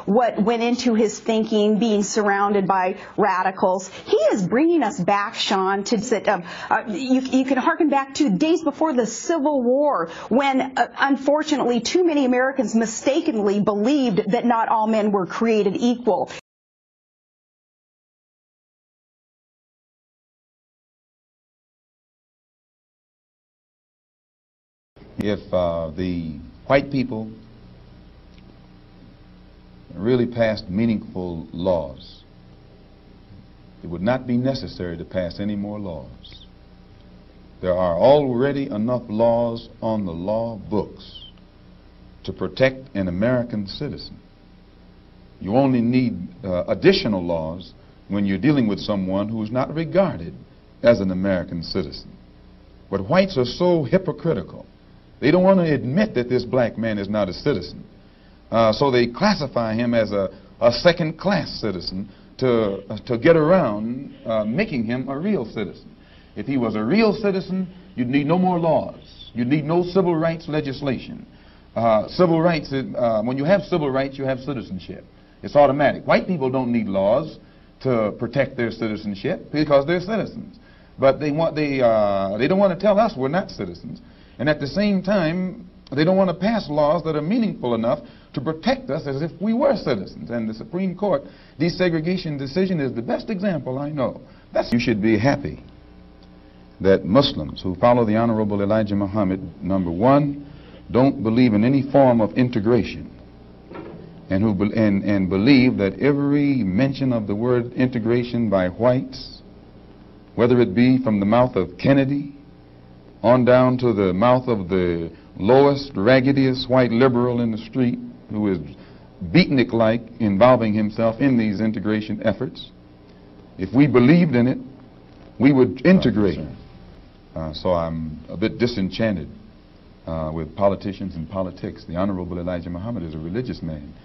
what went into his thinking, being surrounded by radicals. He is bringing us back, Sean, to you can harken back to days before the Civil War, when unfortunately too many Americans mistakenly believed that not all men were created equal. If the white people really passed meaningful laws, it would not be necessary to pass any more laws. There are already enough laws on the law books to protect an American citizen. You only need additional laws when you're dealing with someone who is not regarded as an American citizen. But whites are so hypocritical. They don't want to admit that this black man is not a citizen. So they classify him as a second-class citizen to get around making him a real citizen. If he was a real citizen, you'd need no more laws. You'd need no civil rights legislation. Civil rights, when you have civil rights, you have citizenship. It's automatic. White people don't need laws to protect their citizenship because they're citizens. But they don't want to tell us we're not citizens. And at the same time, they don't want to pass laws that are meaningful enough to protect us as if we were citizens. And the Supreme Court desegregation decision is the best example I know. You should be happy that Muslims who follow the Honorable Elijah Muhammad, number one, don't believe in any form of integration, and believe that every mention of the word integration by whites, whether it be from the mouth of Kennedy on down to the mouth of the lowest, raggediest white liberal in the street who is beatnik-like involving himself in these integration efforts, if we believed in it, we would integrate. So I'm a bit disenchanted with politicians and politics. The Honorable Elijah Muhammad is a religious man,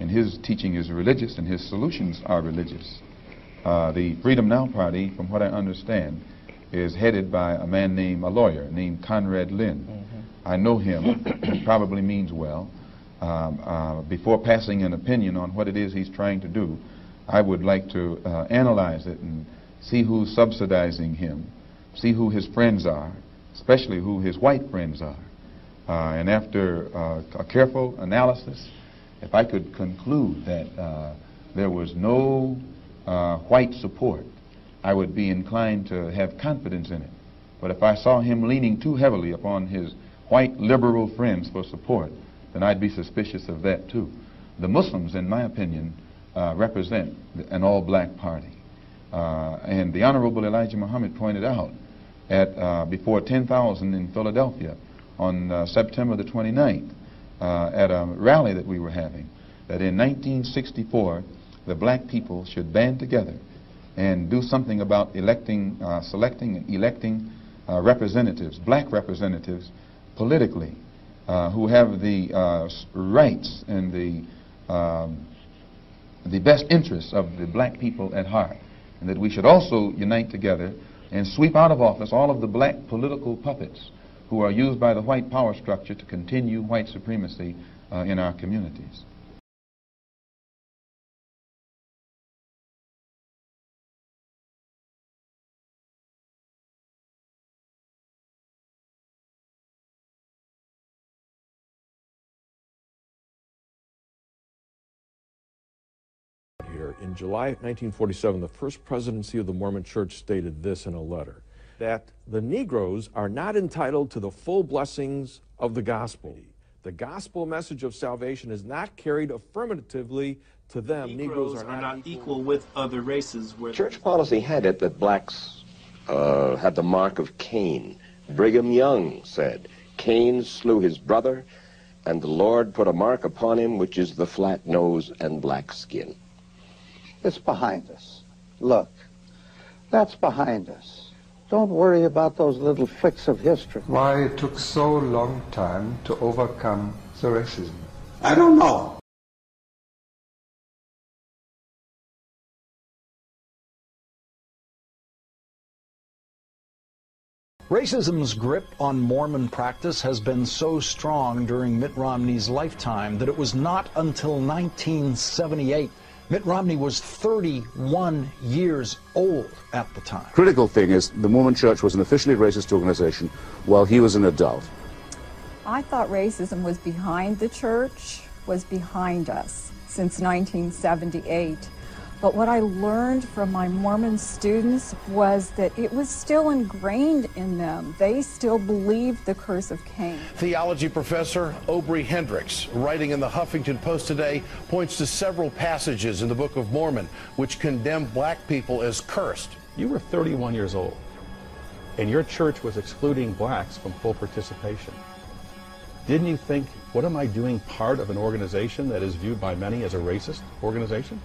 and his teaching is religious, and his solutions are religious. The Freedom Now Party, from what I understand, is headed by a lawyer named Conrad Lynn. I know him. He probably means well. Before passing an opinion on what it is he's trying to do, I would like to analyze it and see who's subsidizing him, see who his friends are, especially who his white friends are. And after a careful analysis, if I could conclude that there was no white support, I would be inclined to have confidence in it. But if I saw him leaning too heavily upon his white liberal friends for support, then I'd be suspicious of that too. The Muslims, in my opinion, represent an all-black party. And the Honorable Elijah Muhammad pointed out before 10,000 in Philadelphia on September the 29th at a rally that we were having, that in 1964 the black people should band together and do something about selecting and electing representatives, black representatives, politically, who have the rights and the best interests of the black people at heart, and that we should also unite together and sweep out of office all of the black political puppets who are used by the white power structure to continue white supremacy in our communities. In July 1947, the First Presidency of the Mormon Church stated this in a letter, that the Negroes are not entitled to the full blessings of the gospel. The gospel message of salvation is not carried affirmatively to them. Negroes are not equal with other races. Church policy had it that blacks had the mark of Cain. Brigham Young said, Cain slew his brother, and the Lord put a mark upon him, which is the flat nose and black skin. It's behind us. Look, that's behind us. Don't worry about those little flicks of history. Why it took so long time to overcome the racism? I don't know. Racism's grip on Mormon practice has been so strong during Mitt Romney's lifetime that it was not until 1978. Mitt Romney was 31 years old at the time. Critical thing is the Mormon Church was an officially racist organization while he was an adult. I thought racism was behind the church, was behind us since 1978. But what I learned from my Mormon students was that it was still ingrained in them. They still believed the curse of Cain. Theology professor Aubrey Hendricks, writing in the Huffington Post today, points to several passages in the Book of Mormon which condemn black people as cursed. You were 31 years old, and your church was excluding blacks from full participation. Didn't you think, what am I doing part of an organization that is viewed by many as a racist organization?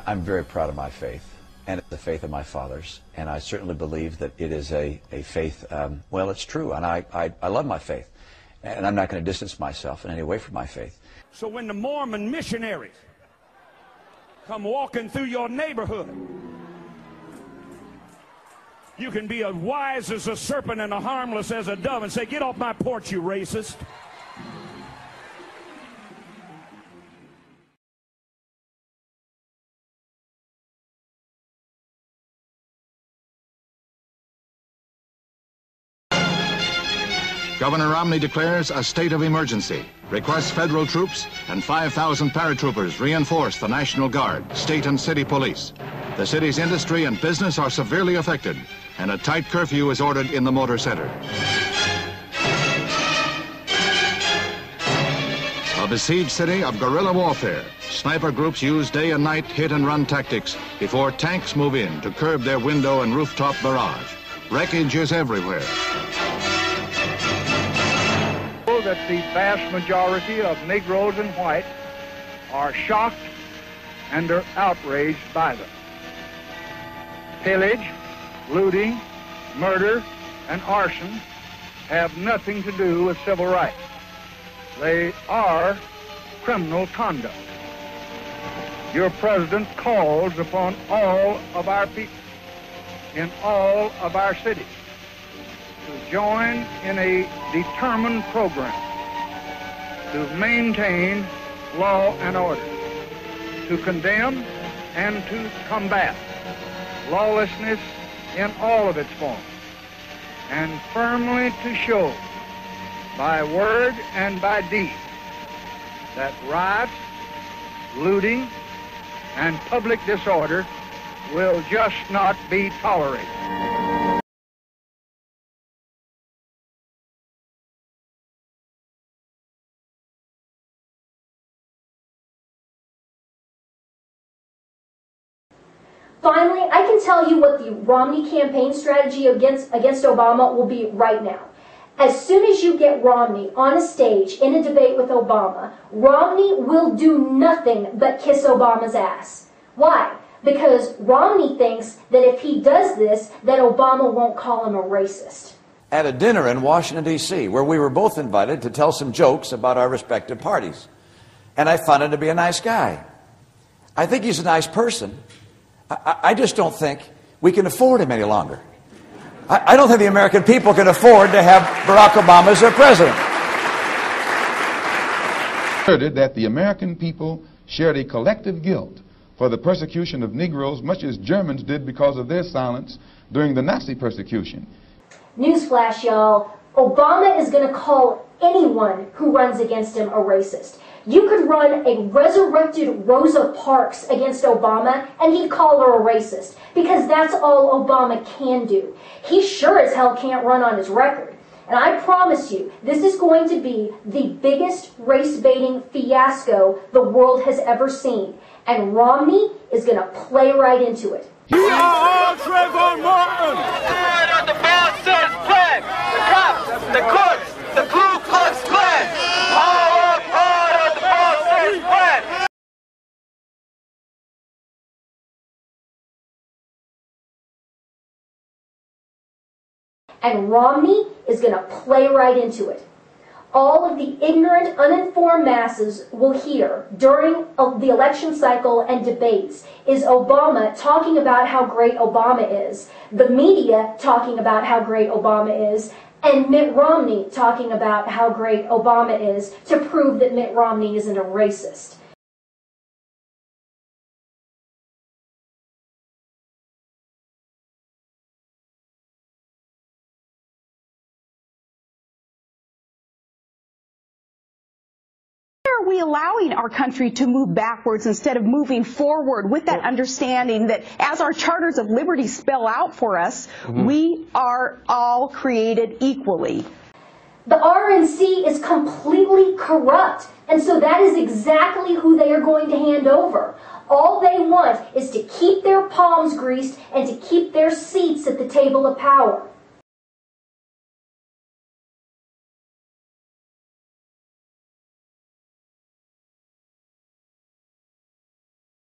I'm very proud of my faith, and the faith of my fathers, and I certainly believe that it is a faith, well, it's true, and I love my faith, and I'm not going to distance myself in any way from my faith. So when the Mormon missionaries come walking through your neighborhood, you can be as wise as a serpent and as harmless as a dove and say, "Get off my porch, you racist." Governor Romney declares a state of emergency, requests federal troops and 5,000 paratroopers reinforce the National Guard, state and city police. The city's industry and business are severely affected, and a tight curfew is ordered in the Motor Center. A besieged city of guerrilla warfare. Sniper groups use day and night hit-and-run tactics before tanks move in to curb their window and rooftop barrage. Wreckage is everywhere. That the vast majority of Negroes and whites are shocked and are outraged by them. Pillage, looting, murder, and arson have nothing to do with civil rights. They are criminal conduct. Your president calls upon all of our people in all of our cities to join in a determined program to maintain law and order, to condemn and to combat lawlessness in all of its forms, and firmly to show by word and by deed that riots, looting, and public disorder will just not be tolerated. Finally, I can tell you what the Romney campaign strategy against Obama will be right now. As soon as you get Romney on a stage in a debate with Obama, Romney will do nothing but kiss Obama's ass. Why? Because Romney thinks that if he does this, that Obama won't call him a racist. At a dinner in Washington, D.C., where we were both invited to tell some jokes about our respective parties. And I found him to be a nice guy. I think he's a nice person. I just don't think we can afford him any longer. I don't think the American people can afford to have Barack Obama as their president. Asserted that the American people shared a collective guilt for the persecution of Negroes, much as Germans did because of their silence during the Nazi persecution. Newsflash, y'all. Obama is going to call anyone who runs against him a racist. You could run a resurrected Rosa Parks against Obama and he'd call her a racist, because that's all Obama can do. He sure as hell can't run on his record. And I promise you, this is going to be the biggest race-baiting fiasco the world has ever seen. And Romney is going to play right into it. We are all Trayvon Martin! The boss says flag! The cops, the courts, the Ku Klux Klan! All part of the boss says flag! And Romney is going to play right into it. all of the ignorant, uninformed masses will hear during the election cycle and debates is Obama talking about how great Obama is, the media talking about how great Obama is, and Mitt Romney talking about how great Obama is to prove that Mitt Romney isn't a racist. Are we allowing our country to move backwards instead of moving forward with that understanding that as our charters of liberty spell out for us, we are all created equally? The RNC is completely corrupt, and so that is exactly who they are going to hand over. All they want is to keep their palms greased and to keep their seats at the table of power.